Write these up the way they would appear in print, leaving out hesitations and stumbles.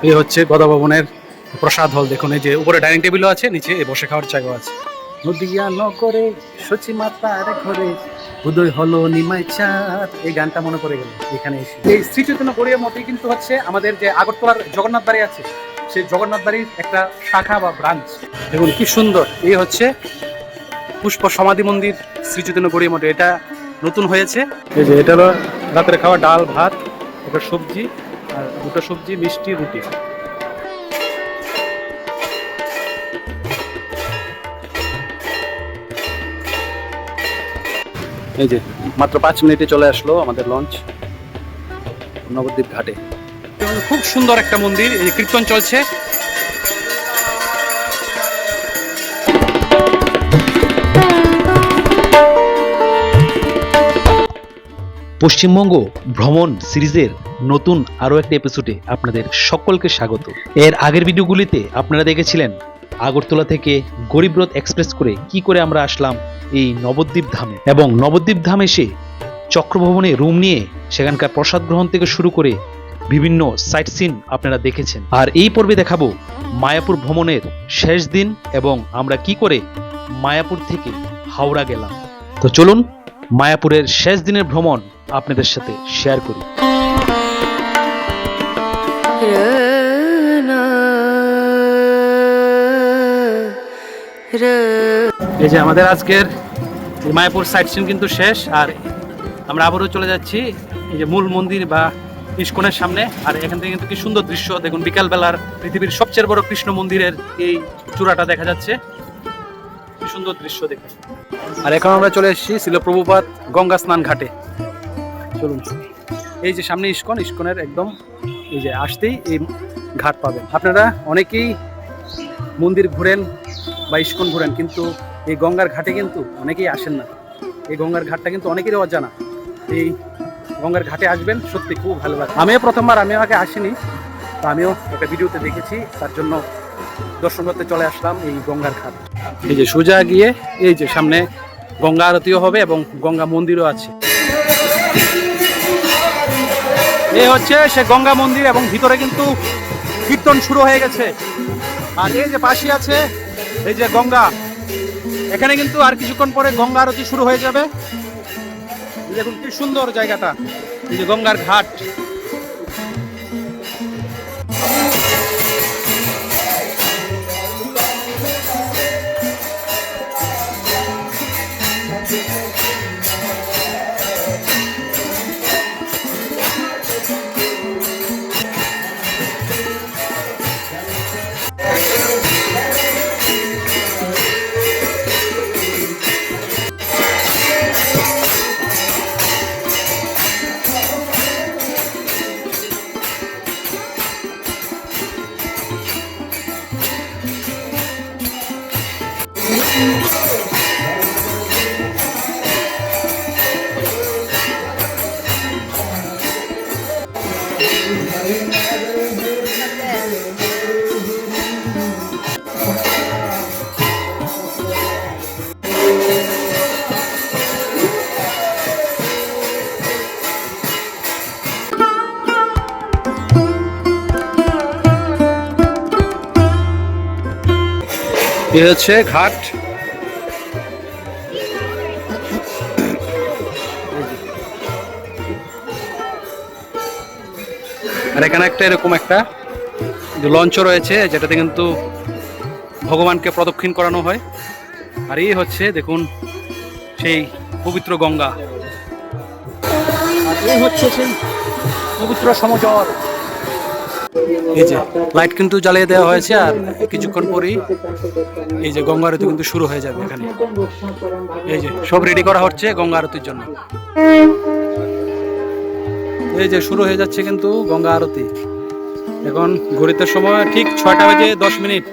এই হচ্ছে গদা ভবনের প্রসাদ হল। দেখুন এই যে উপরে ডাইনিং টেবিলও আছে, নিচে বসে খাওয়ার জায়গাও আছে। নদিয়া নগরে সচি মাতার ঘরে উদয় হলো নিমাই চাঁদ, এই গানটা মনে পড়ে গেল এখানে এসে। এই শ্রী চৈতন্য গড়িয়ার মধ্যেই কিন্তু হচ্ছে আমাদের যে আগরতলার জগন্নাথ বাড়ি আছে, সেই জগন্নাথ বাড়ির একটা শাখা বা ব্রাঞ্চ। দেখুন কি সুন্দর, এই হচ্ছে পুষ্প সমাধি মন্দির শ্রী চৈতন্য গড়িয়া মঠে। এটা নতুন হয়েছে। এই যে এটা হলো রাতের খাওয়া, ডাল ভাত, একটা সবজি আর দুটো সবজি, মিষ্টি, রুটি। এই যে মাত্র 5 মিনিটে চলে আসলো আমাদের লঞ্চ নবদ্বীপ ঘাটে। খুব সুন্দর একটা মন্দির, এই কীর্তন চলছে। পশ্চিমবঙ্গ ভ্রমণ সিরিজের নতুন আরও একটা এপিসোডে আপনাদের সকলকে স্বাগত। এর আগের ভিডিওগুলিতে আপনারা দেখেছিলেন আগরতলা থেকে গরিবরথ এক্সপ্রেস করে কি করে আমরা আসলাম এই নবদ্বীপ ধামে, এবং নবদ্বীপ ধাম এসে চক্রভবনে রুম নিয়ে সেখানকার প্রসাদ গ্রহণ থেকে শুরু করে বিভিন্ন সাইট সিন আপনারা দেখেছেন। আর এই পর্বে দেখাবো মায়াপুর ভ্রমণের শেষ দিন এবং আমরা কি করে মায়াপুর থেকে হাওড়া গেলাম। তো চলুন মায়াপুরের শেষ দিনের ভ্রমণ আপনাদের সাথে শেয়ার করি। এই যে আমাদের আজকের মায়াপুর সাইট সিন কিন্তু শেষ, আর আমরা আবারও চলে যাচ্ছি এই যে মূল মন্দির বা ইস্কনের সামনে। আর এখান থেকে কিন্তু কি সুন্দর দৃশ্য দেখুন, বিকালবেলার পৃথিবীর সবচেয়ে বড় কৃষ্ণ মন্দিরের এই চূড়াটা দেখা যাচ্ছে, কি সুন্দর দৃশ্য দেখুন। আর এখন আমরা চলে এসেছি শিল প্রভুপাদ গঙ্গা স্নান ঘাটে। চলুন, এই যে সামনে ইস্কন, ইস্কনের একদম এই যে আসতেই এই ঘাট পাবেন। আপনারা অনেকেই মন্দির ঘুরেন বা ইস্কন ঘুরেন, কিন্তু এই গঙ্গার ঘাটে কিন্তু অনেকেই আসেন না। এই গঙ্গার ঘাটটা কিন্তু অনেকেরই অজানা। এই গঙ্গার ঘাটে আসবেন, সত্যি খুব ভালো লাগে। আমিও প্রথমবার, আমিও আগে আসিনি, তো আমিও একটা ভিডিওতে দেখেছি, তার জন্য দর্শন করতে চলে আসলাম এই গঙ্গার ঘাট। এই যে সোজা গিয়ে এই যে সামনে গঙ্গা আরতিও হবে এবং গঙ্গা মন্দিরও আছে। এই হচ্ছে সে গঙ্গা মন্দির এবং ভিতরে কিন্তু কীর্তন শুরু হয়ে গেছে। আর এই যে পাশে আছে এই যে গঙ্গা, এখানে কিন্তু আর কিছুক্ষণ পরে গঙ্গা আরতি শুরু হয়ে যাবে। দেখুন কি সুন্দর জায়গাটা, এই যে গঙ্গার ঘাট। এ হচ্ছে ঘাট। আর এখানে একটা এরকম একটা লঞ্চ রয়েছে, যেটাতে কিন্তু ভগবানকে প্রদক্ষিণ করানো হয়। আর এই হচ্ছে দেখুন সেই পবিত্র গঙ্গা, আর এই হচ্ছে সেই পবিত্র সমজল। এই যে লাইট কিন্তু জ্বালিয়ে দেওয়া হয়েছে, আর কিছুক্ষণ পরেই এই যে গঙ্গা আরতি কিন্তু শুরু হয়ে যাবে। এখানে এই যে সব রেডি করা হচ্ছে গঙ্গা আরতির জন্য। এই যে শুরু হয়ে যাচ্ছে কিন্তু গঙ্গা আরতি। এখন ঘড়িতে সময় ঠিক 6:10।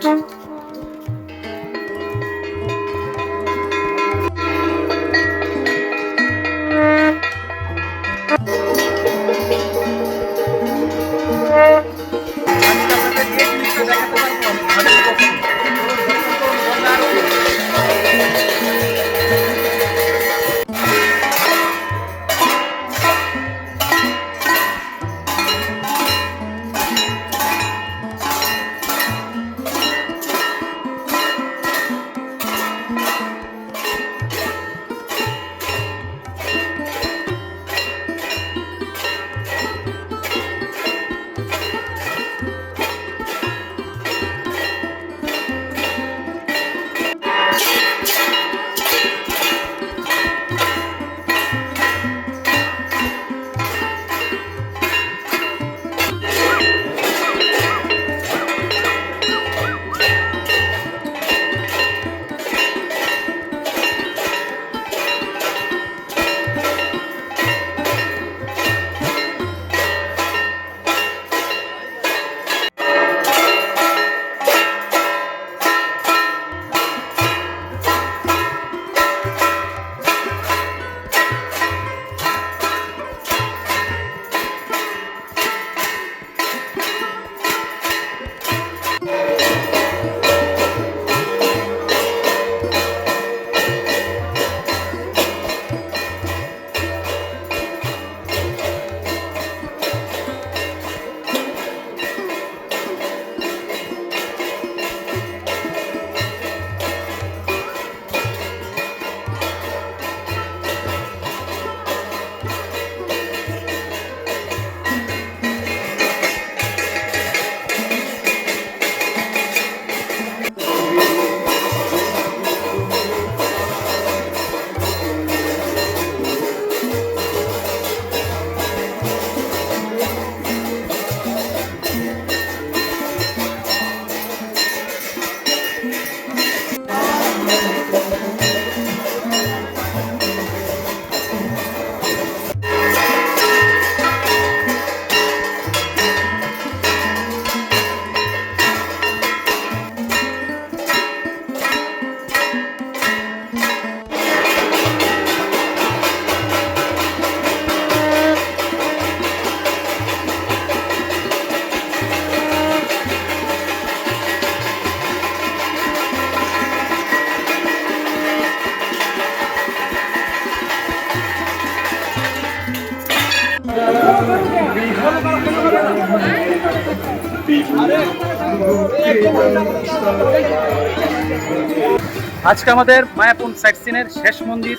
আজকে আমাদের মায়াপুর সাইট সিনের শেষ মন্দির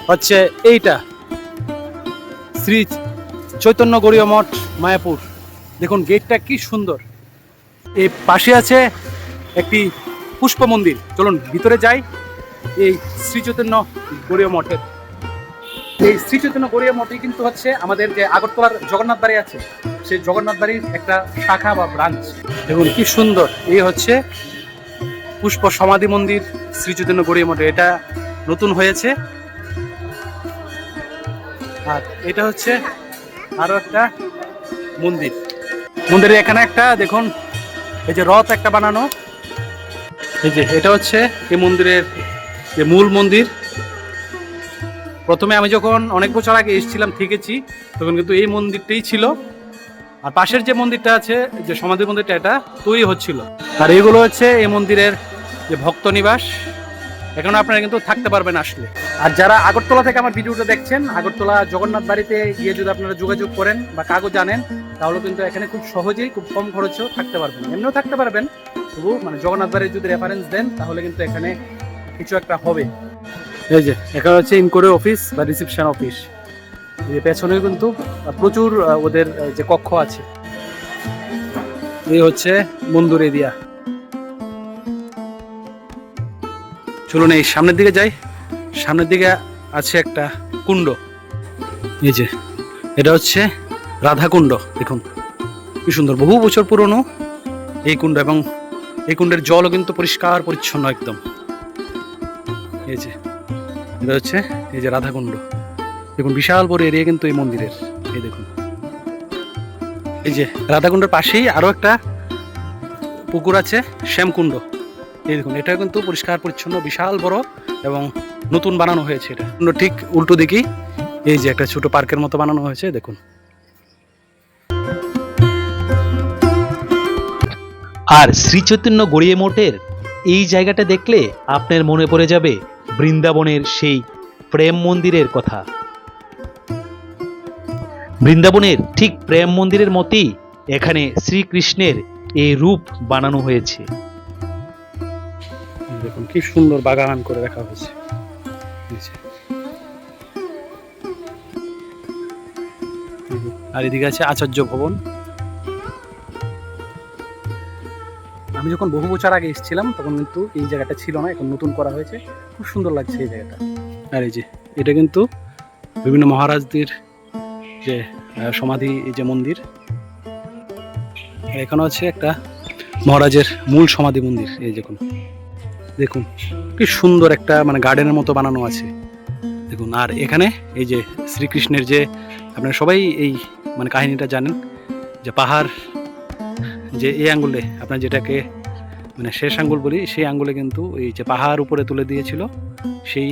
হচ্ছে এইটা, শ্রী চৈতন্য গৌড়ীয় মঠ মায়াপুর। দেখুন গেটটা কি সুন্দর। এই পাশে আছে একটি পুষ্প মন্দির। চলুন ভিতরে যাই এই শ্রী চৈতন্য গৌড়ীয় মঠের। এই শ্রী চৈতন্য গৌড়ীয় মঠই কিন্তু হচ্ছে আমাদের যে আগরতলার জগন্নাথ বাড়ি আছে, সেই জগন্নাথ বাড়ির একটা শাখা বা ব্রাঞ্চ। দেখুন কি সুন্দর। এই হচ্ছে পুষ্প সমাধি মন্দির শ্রী চৈতন্য গৌড়ীয় মঠে। এটা নতুন হয়েছে। আর এটা হচ্ছে আরো একটা মন্দির। মন্দিরের এখানে একটা দেখুন, এই যে রথ একটা বানানো। এই যে এটা হচ্ছে এই মন্দিরের যে মূল মন্দির। প্রথমে আমি যখন অনেক বছর আগে এসেছিলাম থেকেছি, তখন কিন্তু এই মন্দিরটাই ছিল। আর পাশের যে মন্দিরটা আছে, যে সমাধি মন্দিরটা, এটা তৈরি হচ্ছিল। আর এইগুলো হচ্ছে এই মন্দিরের যে ভক্ত নিবাস। এখন আপনারা কিন্তু থাকতে পারবেন আসলে। আর যারা আগরতলা থেকে আমার ভিডিওটা দেখছেন, আগরতলা জগন্নাথ বাড়িতে গিয়ে যদি আপনারা যোগাযোগ করেন বা কাগজ জানেন, তাহলে কিন্তু এখানে খুব সহজেই খুব কম খরচেও থাকতে পারবেন। এমনিও থাকতে পারবেন, তবু মানে জগন্নাথ বাড়ির যদি রেফারেন্স দেন তাহলে কিন্তু এখানে কিছু একটা হবে। এই যে এখানে হচ্ছে ইনকোয়ারি অফিস বা রিসিপশন অফিস। এই পেছনে কিন্তু প্রচুর ওদের যে কক্ষ আছে। এই হচ্ছে মন্দির এরিয়া। চলুন এই সামনের দিকে যাই। সামনের দিকে আছে একটা কুণ্ড। এই যে এটা হচ্ছে রাধা কুণ্ড। দেখুন কি সুন্দর, বহু বছর পুরনো এই কুণ্ড, এবং এই কুণ্ডের জলও কিন্তু পরিষ্কার পরিচ্ছন্ন একদম। এই যে এটা হচ্ছে এই যে রাধা কুণ্ড। দেখুন বিশাল বড় এরিয়া কিন্তু এই মন্দিরের। এই দেখুন, এই যে রাধা কুণ্ডের পাশেই আরো একটা পুকুর আছে, শ্যামকুণ্ড। এই দেখুন, এটা কিন্তু পরিষ্কার পরিচ্ছন্ন, বিশাল বড় এবং নতুন বানানো হয়েছে। এটা ঠিক উল্টো দিকেই এই যে একটা ছোট পার্কের মতো বানানো হয়েছে। দেখুন, আর শ্রী চৈতন্য গৌড়ীয় মঠের এই জায়গাটা দেখলে আপনার মনে পড়ে যাবে বৃন্দাবনের সেই প্রেম মন্দিরের কথা। বৃন্দাবনের ঠিক প্রেম মন্দিরের মতোই এখানে শ্রীকৃষ্ণের এই রূপ বানানো হয়েছে। দেখুন কি সুন্দর বাগান করে রাখা হয়েছে। আর এদিকে আছে আচার্য ভবন। আমি যখন বহু বছর আগে এসেছিলাম তখন কিন্তু এই জায়গাটা ছিল না, এখন নতুন করা হয়েছে। খুব সুন্দর লাগছে এই জায়গাটা। আর এই যে এটা কিন্তু বিভিন্ন মহারাজদের যে সমাধি, এই যে মন্দির। এখানে হচ্ছে একটা মহারাজের মূল সমাধি মন্দির। এই দেখুন, দেখুন কি সুন্দর একটা মানে গার্ডেনের মতো বানানো আছে। দেখুন, আর এখানে এই যে শ্রীকৃষ্ণের যে, আপনারা সবাই এই মানে কাহিনীটা জানেন, যে পাহাড় যে এই আঙ্গুলে, আপনার যেটাকে মানে শেষ আঙ্গুল বলি, সেই আঙ্গুলে কিন্তু এই যে পাহাড় উপরে তুলে দিয়েছিল, সেই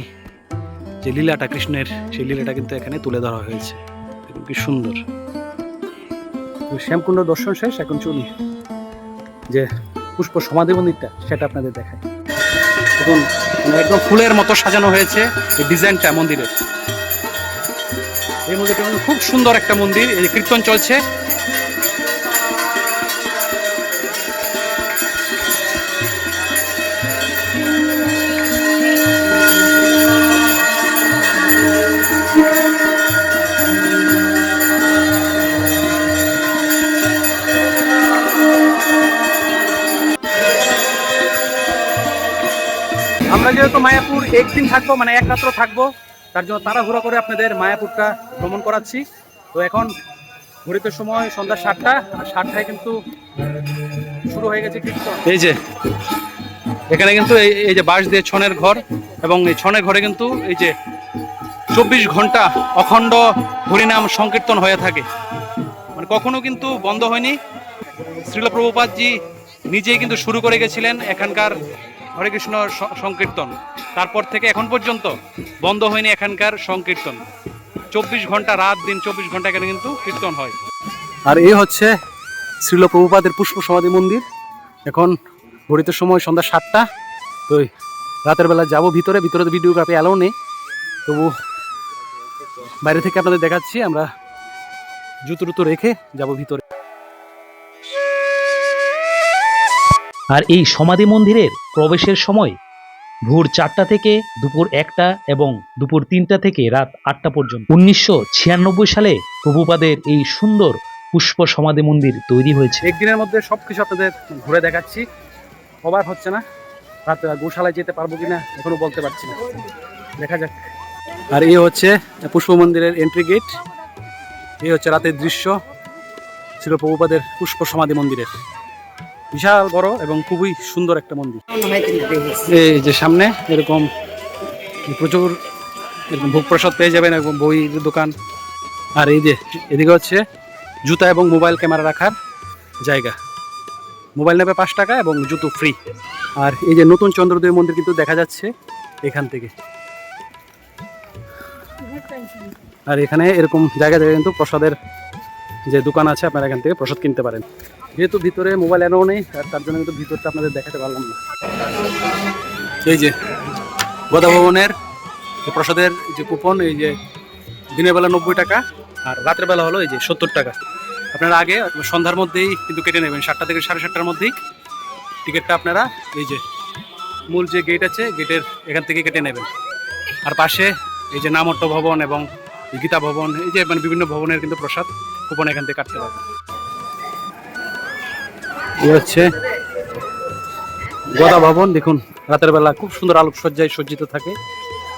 যে লীলাটা কৃষ্ণের, সেই লীলাটা কিন্তু এখানে তুলে ধরা হয়েছে। দেখুন কি সুন্দর। শ্যামকুণ্ড দর্শন শেষ, এখন চলি যে পুষ্প সমাধি মন্দিরটা, সেটা আপনাদের দেখায়। দেখুন একদম ফুলের মতো সাজানো হয়েছে এই ডিজাইনটা মন্দিরের। এই মন্দিরটা খুব সুন্দর একটা মন্দির। এই যে কীর্তন চলছে। আমরা যেহেতু মায়াপুর একদিন থাকবো, মানে এক রাত্র থাকবো, তার জন্য তাড়াহুড়া করে আপনাদের মায়াপুরটা ভ্রমণ করাচ্ছি। তো এখন ঘড়িতে সময় সন্ধ্যা 7টা, আর 7টায় কিন্তু শুরু হয়ে গেছে কীর্তন। এই যে এখানে কিন্তু এই যে বাঁশ দিয়ে ছনের ঘর, এবং এই ছনের ঘরে কিন্তু এই যে 24 ঘন্টা অখণ্ড হরিনাম সংকীর্তন হয়ে থাকে, মানে কখনো কিন্তু বন্ধ হয়নি। শ্রীল প্রভুপাদজি নিজেই কিন্তু শুরু করে গেছিলেন এখানকার হরে কৃষ্ণ সংকীর্তন। তারপর থেকে এখন পর্যন্ত বন্ধ হয়নি এখানকার সংকীর্তন। 24 ঘন্টা, রাত দিন 24 ঘন্টা এখানে কিন্তু কীর্তন হয়। আর এই হচ্ছে শ্রীল প্রভুপাদের পুষ্প সমাধি মন্দির। এখন ঘড়িতে সময় সন্ধ্যা 7টা। তো রাতের বেলা যাবো ভিতরে। ভিতরে তো ভিডিওগ্রাফি অ্যালাউ নেই, তবু বাইরে থেকে আপনাদের দেখাচ্ছি। আমরা জুতো টুতো রেখে যাব ভিতরে। আর এই সমাধি মন্দিরের প্রবেশের সময় ভোর 4টা থেকে দুপুর 1টা এবং দুপুর 3টা থেকে রাত 8টা পর্যন্ত। 1996 সালে প্রভুপাদের এই সুন্দর পুষ্প সমাধি মন্দির তৈরি হয়েছে। একদিনের মধ্যে সবকিছু আপনাদের ঘুরে দেখাচ্ছি, অবাক হচ্ছে না? রাতে গোশালায় যেতে পারবো কিনা এখনো বলতে পারছি না, দেখা যাক। আর এই হচ্ছে পুষ্প মন্দিরের এন্ট্রি গেট, এই হচ্ছে রাতের দৃশ্য ছিল প্রভুপাদের পুষ্প সমাধি মন্দিরের। বিশাল বড় এবং খুবই সুন্দর একটা মন্দির। এই যে সামনে এরকম প্রচুর এরকম ভোগ প্রসাদ পেয়ে যাবেন, এবং বইয়ের দোকান। আর এই যে এদিকে হচ্ছে জুতা এবং মোবাইল ক্যামেরা রাখার জায়গা। মোবাইল নেবে 5 টাকা এবং জুতো ফ্রি। আর এই যে নতুন চন্দ্রদেব মন্দির কিন্তু দেখা যাচ্ছে এখান থেকে। আর এখানে এরকম জায়গায় কিন্তু প্রসাদের যে দোকান আছে, আপনারা এখান থেকে প্রসাদ কিনতে পারেন। যেহেতু ভিতরে মোবাইল এনাও নেই, আর তার জন্য কিন্তু ভিতরটা আপনাদের দেখাতে পারলাম না। এই যে গদা ভবনের প্রসাদের যে কুপন, এই যে দিনের বেলা 90 টাকা আর রাতের বেলা হলো এই যে 70 টাকা। আপনারা আগে সন্ধ্যার মধ্যেই কিন্তু কেটে নেবেন, 7টা থেকে 7:30টার মধ্যেই টিকিটটা আপনারা এই যে মূল যে গেট আছে গেটের এখান থেকে কেটে নেবেন। আর পাশে এই যে নামট্য ভবন এবং গীতা ভবন, এই যে মানে বিভিন্ন ভবনের কিন্তু প্রসাদ কুপন এখান থেকে কাটতে পারবেন। এই হচ্ছে গদা ভবন, দেখুন রাতের বেলা খুব সুন্দর আলোকসজ্জায় সজ্জিত থাকে।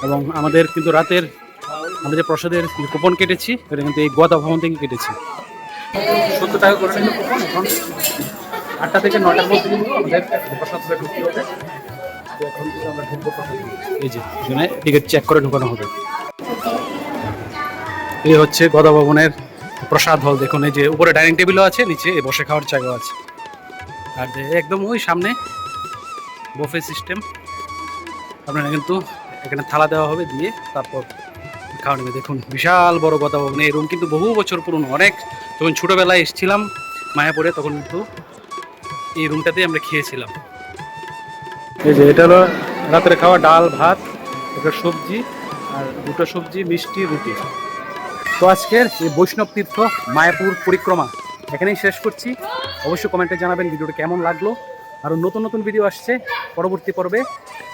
এবং আমাদের কিন্তু রাতের আমরা যে প্রসাদের কুপন কেটেছি এটা কিন্তু এই গদা ভবন থেকে কেটেছি। 70 টাকা করে নিল কুপন। এখন 8টা থেকে 9টার মধ্যে কিন্তু আমাদের প্রসাদ ঢুকতে হবে। এখন কিন্তু আমরা ঢুকবো প্রসাদ, এই যে এখানে টিকিট চেক করে ঢুকানো হবে। এই হচ্ছে গদা ভবনের প্রসাদ হল। দেখুন এই যে উপরে ডাইনিং টেবিলও আছে, নিচে বসে খাওয়ার জায়গাও আছে। আর যে একদম ওই সামনে বুফে সিস্টেম, আপনারা কিন্তু এখানে থালা দেওয়া হবে, দিয়ে তারপর খাওয়া নেবে। দেখুন বিশাল বড় গদা ভবন। এই রুম কিন্তু বহু বছর পুরনো, অনেক যখন ছোটোবেলায় এসেছিলাম মায়াপুরে তখন কিন্তু এই রুমটাতেই আমরা খেয়েছিলাম। এই যে এটা হলো রাতের খাওয়া, ডাল ভাত, একটা সবজি আর 2টো সবজি, মিষ্টি, রুটি। তো আজকের এই বৈষ্ণব তীর্থ মায়াপুর পরিক্রমা এখানেই শেষ করছি। অবশ্যই কমেন্টে জানাবেন ভিডিওটা কেমন লাগলো। আরও নতুন নতুন ভিডিও আসছে পরবর্তী পর্বে,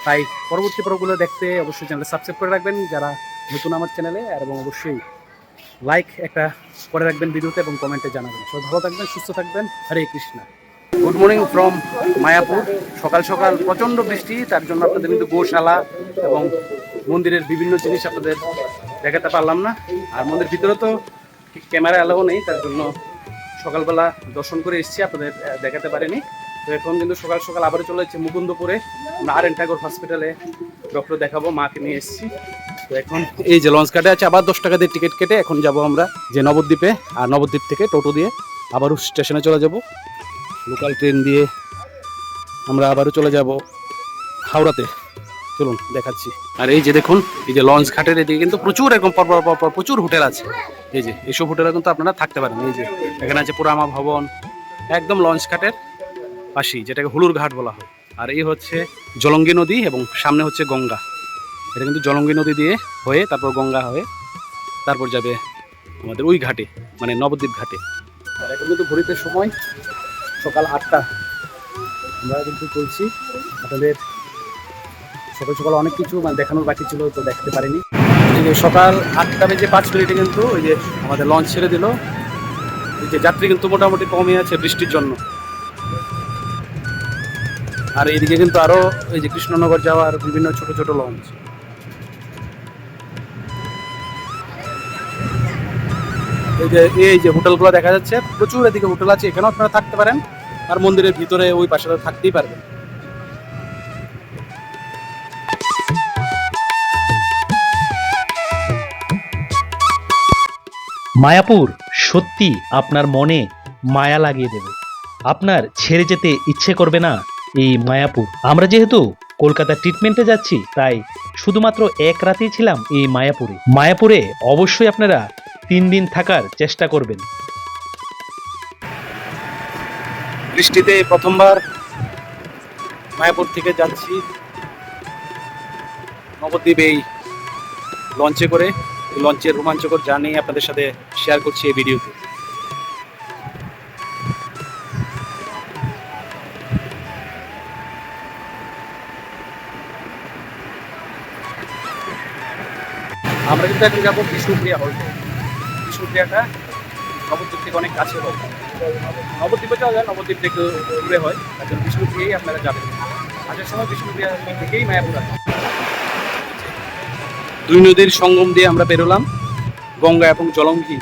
তাই পরবর্তী পর্বগুলো দেখতে অবশ্যই চ্যানেলটা সাবস্ক্রাইব করে রাখবেন যারা নতুন আমার চ্যানেলে, এবং অবশ্যই লাইক একটা করে রাখবেন ভিডিওতে এবং কমেন্টে জানাবেন। সব ভালো থাকবেন, সুস্থ থাকবেন। Hare Krishna. Good morning from Mayapur. সকাল সকাল প্রচণ্ড বৃষ্টি, তার জন্য আপনাদের কিন্তু গোশালা এবং মন্দিরের বিভিন্ন জিনিস আপনাদের দেখাতে পারলাম না। আর মন্দির ভিতরে তো ক্যামেরা অ্যালাও নেই, তার জন্য সকালবেলা দর্শন করে এসেছি, আপনাদের দেখাতে পারিনি। তো এখন কিন্তু সকাল সকাল আবারও চলে যাচ্ছে মুকুন্দপুরে, আমরা আর এন ঠাকুর হসপিটালে ডক্টর দেখাবো, মাকে নিয়ে এসেছি। তো এখন এই যে লঞ্চ ঘাটে আছে, আবার 10 টাকা দিয়ে টিকিট কেটে এখন যাব আমরা যে নবদ্বীপে। আর নবদ্বীপ থেকে টোটো দিয়ে আবারও স্টেশনে চলে যাব, লোকাল ট্রেন দিয়ে আমরা আবারও চলে যাব হাওড়াতে। চলুন দেখাচ্ছি। আর এই যে দেখুন এই যে লঞ্চ ঘাটের এদিকে কিন্তু প্রচুর এরকম পরপর প্রচুর হোটেল আছে। এই যে এইসব হোটেলে কিন্তু আপনারা থাকতে পারেন। এই যে এখানে আছে পুরামা ভবন, একদম লঞ্চ ঘাটের পাশেই, যেটাকে হুলুর ঘাট বলা হয়। আর এই হচ্ছে জলঙ্গি নদী এবং সামনে হচ্ছে গঙ্গা। এটা কিন্তু জলঙ্গি নদী দিয়ে হয়ে তারপর গঙ্গা হয়ে তারপর যাবে আমাদের ওই ঘাটে, মানে নবদ্বীপ ঘাটে। আর এখন কিন্তু ঘড়িতে সময় সকাল 8টা। আমরা কিন্তু চলছি, আপনাদের সকাল সকাল অনেক কিছু মানে দেখানোর বাকি ছিল, তো দেখতে পারিনি। এই যে সকাল 8টা বেজে 5 মিনিটে কিন্তু ওই যে আমাদের লঞ্চ ছেড়ে দিল। এই যে যাত্রী কিন্তু মোটামুটি কমই আছে বৃষ্টির জন্য। আর এইদিকে কিন্তু আরো এই যে কৃষ্ণনগর যাওয়ার বিভিন্ন ছোট ছোট লঞ্চ। এই যে হোটেলগুলো দেখা যাচ্ছে, প্রচুর এদিকে হোটেল আছে, এখানেও আপনারা থাকতে পারেন। আর মন্দিরের ভিতরে ওই পাশে থাকতেই পারবেন। মায়াপুর সত্যি আপনার মনে মায়া লাগিয়ে দেবে, আপনার ছেড়ে যেতে ইচ্ছে করবে না এই মায়াপুর। আমরা যেহেতু কলকাতা ট্রিটমেন্টে যাচ্ছি, তাই শুধুমাত্র এক রাতেই ছিলাম এই মায়াপুরে। মায়াপুরে অবশ্যই আপনারা 3 দিন থাকার চেষ্টা করবেন। বৃষ্টিতে প্রথমবার মায়াপুর থেকে যাচ্ছি নবদ্বীপ এই লঞ্চে করে। লঞ্চের রোমাঞ্চকর জার্নি আপনাদের সাথে শেয়ার করছি এই ভিডিওতে। আমরা কিন্তু এখন যাবো বিষ্ণুপ্রিয়া হল্টে। বিষ্ণুপ্রিয়াটা নবদ্বীপ থেকে অনেক কাছে হয়, নবদ্বীপে যাওয়া যায়, নবদ্বীপ থেকে দূরে হয়, তার জন্য বিষ্ণুপ্রিয়াই আপনারা যাবেন। আসার সময় বিষ্ণুপ্রিয়া থেকেই মায়াপুর আসে। দুই নদীর সঙ্গম দিয়ে আমরা বেরোলাম, গঙ্গা এবং জলঙ্গি।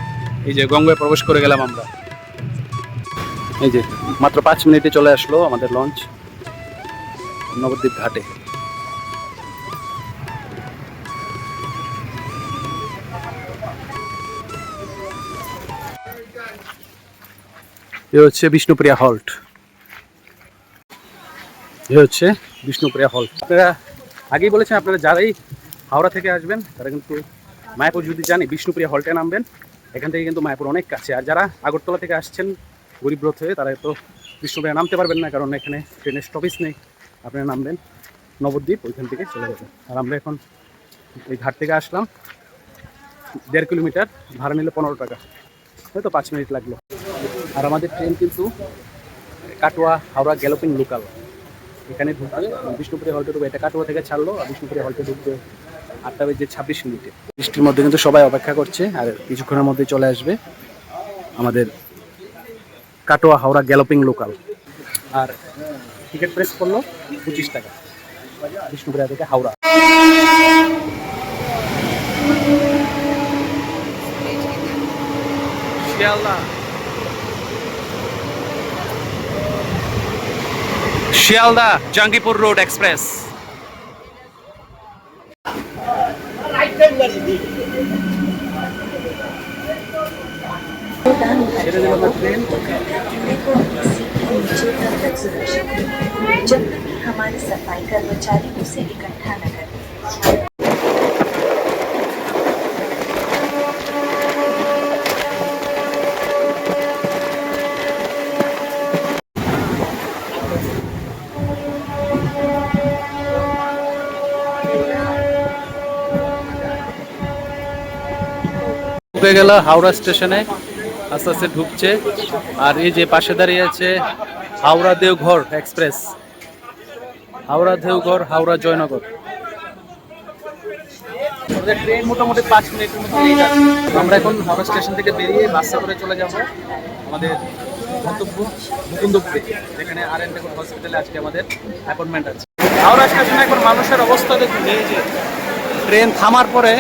এই যে গঙ্গায় প্রবেশ করে গেলাম আমরা। এই যে মাত্র 5 মিনিটে চলে আসলো আমাদের লঞ্চ নবদ্বীপ ঘাটে। এ হচ্ছে বিষ্ণুপ্রিয়া হল্ট। এ হচ্ছে বিষ্ণুপ্রিয়া হল্ট। আপনারা আগেই বলেছেন, আপনারা যারাই হাওড়া থেকে আসবেন তারা কিন্তু মায়াপুর যদি জানি বিষ্ণুপ্রিয়া হল্টে নামবেন। এখান থেকে কিন্তু মায়াপুর অনেক কাছে। আর যারা আগরতলা থেকে আসছেন গরিবরথ হয়ে, তারা তো বিষ্ণুপ্রিয়া নামতে পারবেন না, কারণ এখানে ট্রেনের স্টপেজ নেই। আপনারা নামবেন নবদ্বীপ, ওইখান থেকে চলে যাবেন। আর আমরা এখন এই ঘাট থেকে আসলাম, 1.5 কিলোমিটার, ভাড়া নিলে 15 টাকা, হয়তো 5 মিনিট লাগলো। আর আমাদের ট্রেন কিন্তু কাটোয়া হাওড়া গ্যালোপিং লোকাল, এখানে ঢুকবে বিষ্ণুপ্রিয়া হল্টে ঢুকবে। এটা কাটোয়া থেকে ছাড়লো, আর বিষ্ণুপ্রিয়া হল্টে ঢুকবে 8:26 মিনিটে। বৃষ্টির মধ্যে কিন্তু সবাই অপেক্ষা করছে, আর কিছুক্ষণের মধ্যে চলে আসবে আমাদের কাটোয়া হাওড়া গ্যালোপিং লোকাল। আর টিকিট প্রেস করলো 25 টাকা বিষ্ণুপ্রিয়া থেকে হাওড়া। Sealdah Sealdah Jangipur road express. जब तक हमारे सफाई कर्मचारी उसे इकट्ठा न करें। ঢুকে গেল হাওড়া স্টেশনে, আস্তে আস্তে ঢুকছে। আর এই যে পাশে দাঁড়িয়ে আছে হাওড়া দেওঘর এক্সপ্রেস, হাওড়া দেওঘর হাওড়া জয়নগর। আমাদের ট্রেন মোটামুটি 5 মিনিটের মধ্যে নিয়ে যাচ্ছে। আমরা এখন হাওড়া স্টেশন থেকে বেরিয়ে বাসে করে চলে যাব আমাদের গন্তব্য মুকুন্দপুরে, যেখানে RN ঠাকুর হসপিটালে আজকে আমাদের অ্যাপয়েন্টমেন্ট আছে। হাওড়া স্টেশনে এখন মানুষের অবস্থা দেখুন, এই যে ট্রেন থামার পরে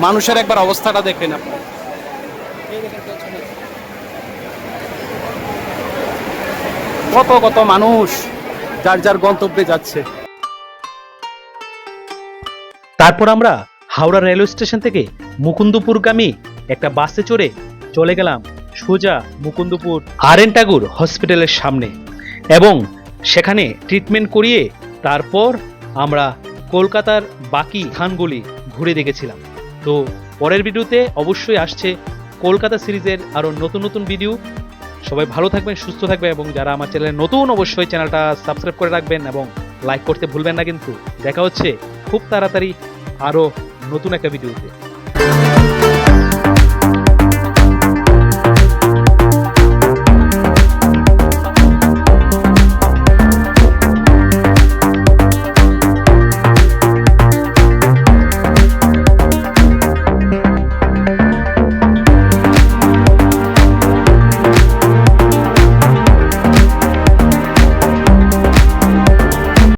মানুষের একবার অবস্থাটা দেখেন আপনারা। কত কত মানুষ যার যার গন্তব্যে যাচ্ছে। তারপর আমরা হাওড়া রেলওয়ে স্টেশন থেকে মুকুন্দপুরগামী একটা বাসে চড়ে চলে গেলাম সোজা মুকুন্দপুর RN ঠাকুর হসপিটালের সামনে, এবং সেখানে ট্রিটমেন্ট করিয়ে তারপর আমরা কলকাতার বাকি স্থানগুলি ঘুরে দেখেছিলাম। তো পরের ভিডিওতে অবশ্যই আসছে কলকাতা সিরিজের আরও নতুন নতুন ভিডিও। সবাই ভালো থাকবেন, সুস্থ থাকবেন, এবং যারা আমার চ্যানেলে নতুন অবশ্যই চ্যানেলটা সাবস্ক্রাইব করে রাখবেন এবং লাইক করতে ভুলবেন না। কিন্তু দেখা হচ্ছে খুব তাড়াতাড়ি আরও নতুন একটা ভিডিওতে।